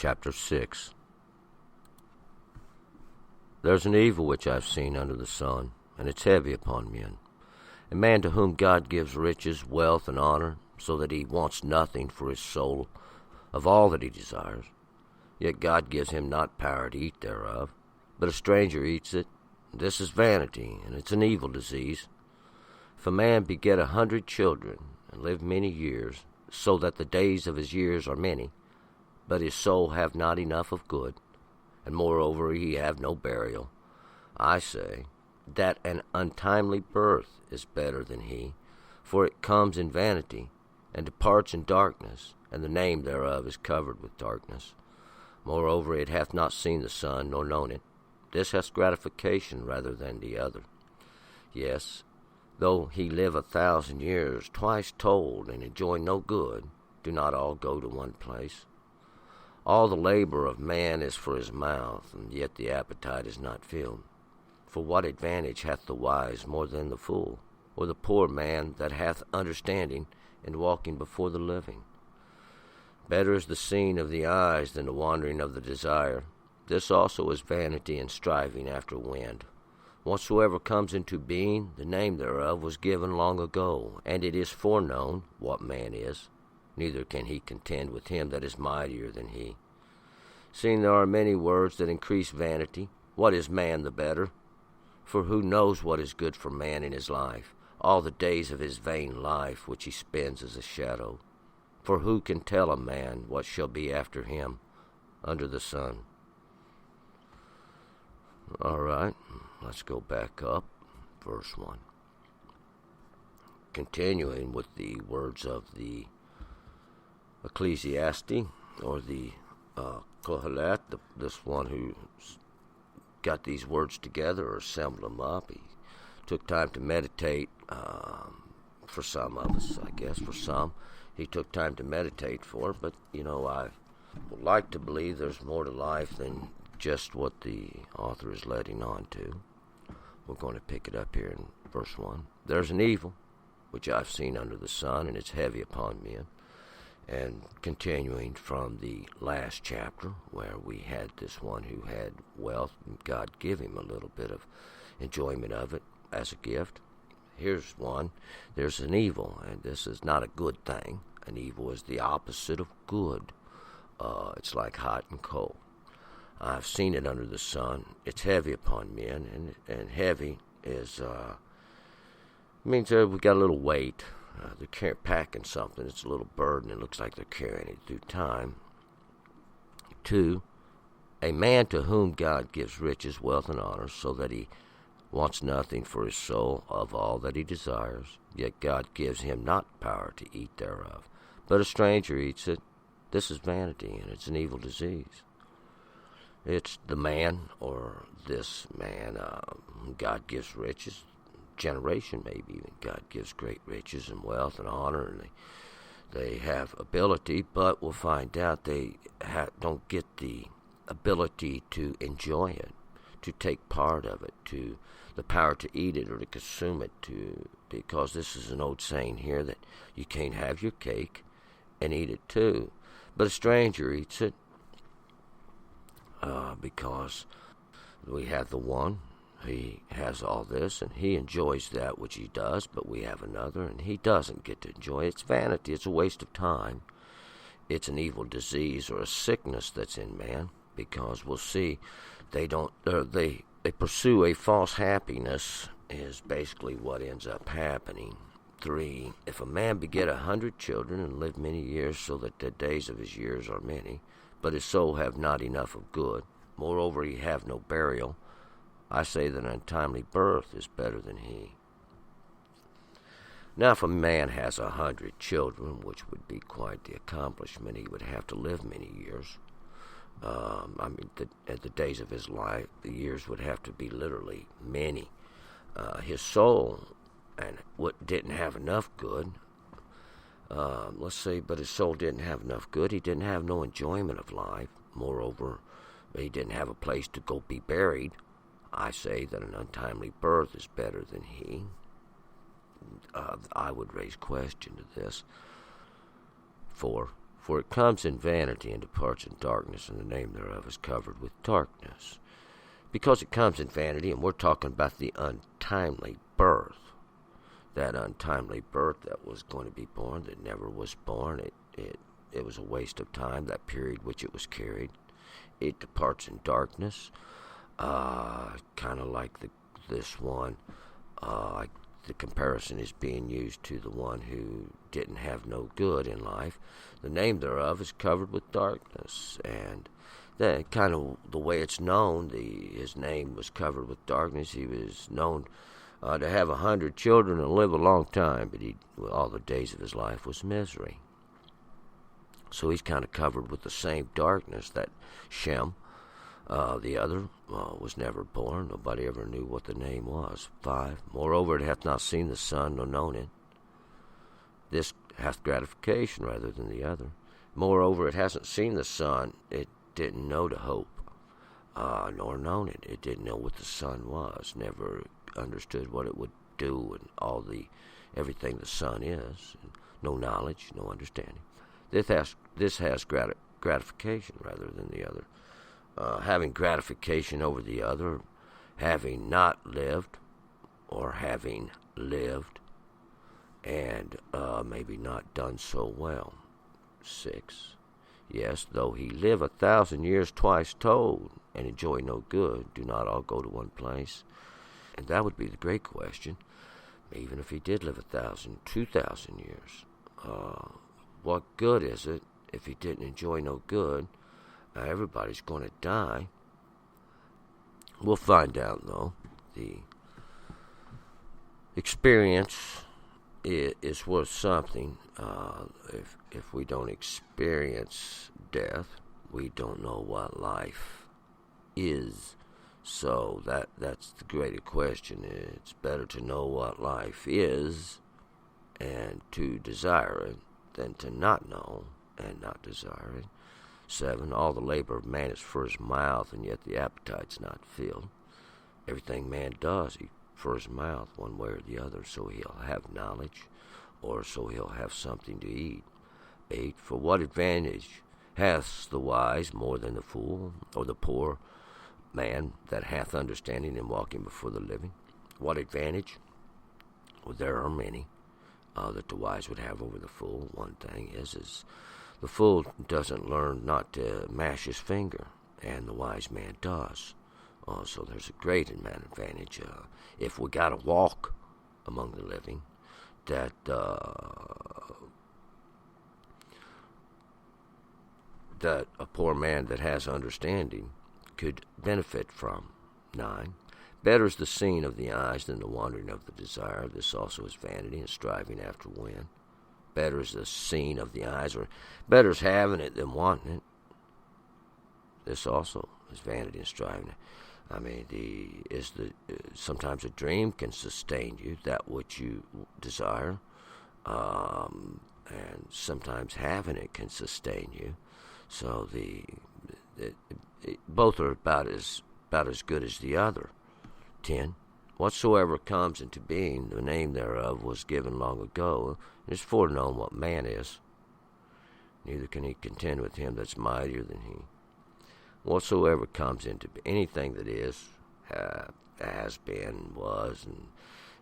Chapter 6. There's an evil which I've seen under the sun, and it's heavy upon men. A man to whom God gives riches, wealth, and honor, so that he wants nothing for his soul of all that he desires. Yet God gives him not power to eat thereof, but a stranger eats it. This is vanity, and it's an evil disease. If a man beget 100 children, and live many years, so that the days of his years are many, but his soul have not enough of good, and moreover he have no burial, I say that an untimely birth is better than he, for it comes in vanity, and departs in darkness, and the name thereof is covered with darkness. Moreover it hath not seen the sun, nor known it. This hath gratification rather than the other. Yes, though he live 1,000 years, twice told, and enjoy no good, do not all go to one place? All the labor of man is for his mouth, and yet the appetite is not filled. For what advantage hath the wise more than the fool, or the poor man that hath understanding in walking before the living? Better is the seeing of the eyes than the wandering of the desire. This also is vanity and striving after wind. Whatsoever comes into being, the name thereof was given long ago, and it is foreknown what man is. Neither can he contend with him that is mightier than he. Seeing there are many words that increase vanity, what is man the better? For who knows what is good for man in his life? All the days of his vain life which he spends as a shadow. For who can tell a man what shall be after him under the sun? All right, let's go back up, verse 1. Continuing with the words of the Ecclesiastes, or the Kohelet, this one who got these words together or assembled them up. He took time to meditate. For some of us, I guess, for some, he took time to meditate for. But, I would like to believe there's more to life than just what the author is letting on to. We're going to pick it up here in verse 1. There's an evil which I've seen under the sun, and it's heavy upon men. And continuing from the last chapter, where we had this one who had wealth, and God gave him a little bit of enjoyment of it as a gift. Here's one. There's an evil, and this is not a good thing. An evil is the opposite of good. It's like hot and cold. I've seen it under the sun. It's heavy upon men, and heavy is means we got a little weight. They're packing something. It's a little burden. It looks like they're carrying it through time. 2, a man to whom God gives riches, wealth, and honor, so that he wants nothing for his soul of all that he desires. Yet God gives him not power to eat thereof, but a stranger eats it. This is vanity, and it's an evil disease. It's the man, or this man, God gives riches. Generation, maybe even God gives great riches and wealth and honor, and they have ability, but we'll find out they don't get the ability to enjoy it, to take part of it, to the power to eat it or to consume it, because this is an old saying here that you can't have your cake and eat it too, but a stranger eats it, because we have the one. He has all this, and he enjoys that which he does, but we have another, and he doesn't get to enjoy it. It's vanity. It's a waste of time. It's an evil disease or a sickness that's in man, because we'll see they pursue a false happiness is basically what ends up happening. 3, if a man beget 100 children and live many years, so that the days of his years are many, but his soul have not enough of good, moreover he have no burial, I say that an untimely birth is better than he. Now, if a man has 100 children, which would be quite the accomplishment, he would have to live many years. At the days of his life, the years would have to be literally many. His soul didn't have enough good. But his soul didn't have enough good. He didn't have no enjoyment of life. Moreover, he didn't have a place to go be buried. I say that an untimely birth is better than he. I would raise question to this. For For it comes in vanity and departs in darkness, and the name thereof is covered with darkness. Because it comes in vanity, and we're talking about the untimely birth. That untimely birth that was going to be born, that never was born. It was a waste of time, that period which it was carried. It departs in darkness, kind of like this one. The comparison is being used to the one who didn't have no good in life. The name thereof is covered with darkness, and that kind of the way it's known. His name was covered with darkness. He was known to have 100 children and live a long time, but all the days of his life was misery. So he's kind of covered with the same darkness that Shem, the other, was never born. Nobody ever knew what the name was. 5. Moreover, it hath not seen the sun, nor known it. This hath gratification rather than the other. Moreover, it hasn't seen the sun. It didn't know to hope, nor known it. It didn't know what the sun was. Never understood what it would do and everything the sun is. No knowledge, no understanding. This has gratification rather than the other. Having gratification over the other, having not lived, or having lived, and maybe not done so well. 6. Yes, though he live 1,000 years twice told, and enjoy no good, do not all go to one place? And that would be the great question. Even if he did live 1,000, 2,000 years, what good is it if he didn't enjoy no good? Now, everybody's going to die. We'll find out, though. The experience is worth something. If we don't experience death, we don't know what life is. So that's the greater question. It's better to know what life is and to desire it than to not know and not desire it. 7. All the labor of man is for his mouth, and yet the appetite's not filled. Everything man does, for his mouth, one way or the other, so he'll have knowledge, or so he'll have something to eat. 8. For what advantage hath the wise more than the fool, or the poor man that hath understanding in walking before the living? What advantage? Well, there are many that the wise would have over the fool. One thing is the fool doesn't learn not to mash his finger, and the wise man does. So there's a great advantage. If we got to walk among the living, that a poor man that has understanding could benefit from. 9. Better is the seeing of the eyes than the wandering of the desire. This also is vanity and striving after wind. Better is the seeing of the eyes, or better is having it than wanting it. This also is vanity and striving. I mean, sometimes a dream can sustain you, that which you desire, and sometimes having it can sustain you. So both are about as good as the other. 10. Whatsoever comes into being, the name thereof was given long ago, and is foreknown what man is. Neither can he contend with him that's mightier than he. Whatsoever comes into anything that is, has been, was, and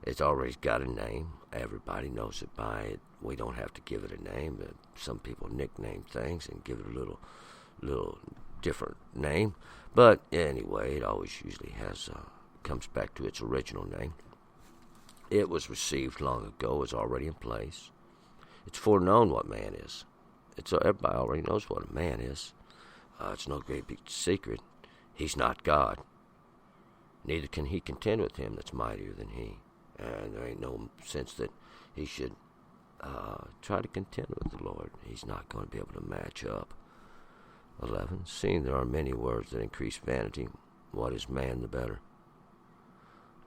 it's already got a name. Everybody knows it by it. We don't have to give it a name. Some people nickname things and give it a little different name. But anyway, it always usually comes back to its original name. It was received long ago, is already in place. It's foreknown what man is. Everybody already knows what a man is. It's no great big secret. He's not God. Neither can he contend with him that's mightier than he. And there ain't no sense that he should try to contend with the Lord. He's not going to be able to match up. 11. Seeing there are many words that increase vanity, what is man the better?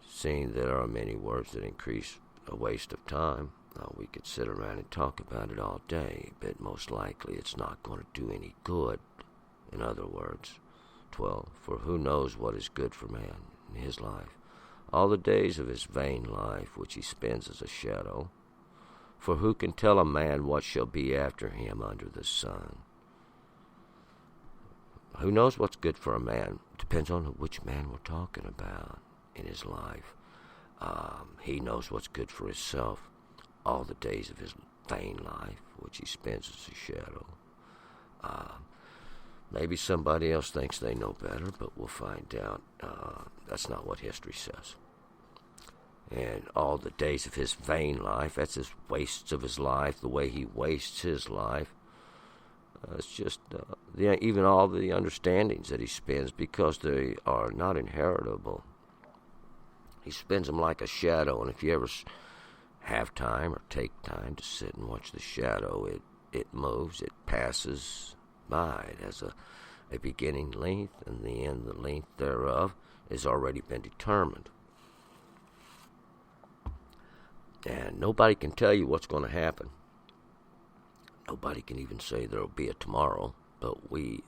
Seeing there are many words that increase a waste of time, we could sit around and talk about it all day, but most likely it's not going to do any good. In other words, 12. For who knows what is good for man in his life? All the days of his vain life, which he spends as a shadow. For who can tell a man what shall be after him under the sun? Who knows what's good for a man? Depends on which man we're talking about in his life. He knows what's good for himself all the days of his vain life, which he spends as a shadow. Maybe somebody else thinks they know better, but we'll find out. That's not what history says. And all the days of his vain life, that's his wastes of his life, the way he wastes his life. It's just even all the understandings that he spends, because they are not inheritable. He spends them like a shadow, and if you ever have time or take time to sit and watch the shadow, it moves, it passes by. It has a beginning length, and the end, the length thereof, has already been determined. And nobody can tell you what's going to happen. Nobody can even say there will be a tomorrow, but we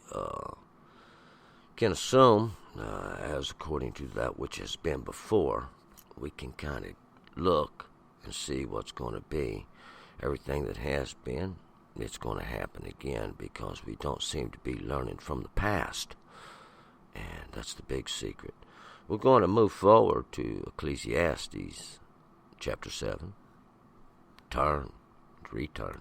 can assume, as according to that which has been before, we can kind of look and see what's going to be. Everything that has been, it's going to happen again, because we don't seem to be learning from the past. And that's the big secret. We're going to move forward to Ecclesiastes chapter 7. Turn, return.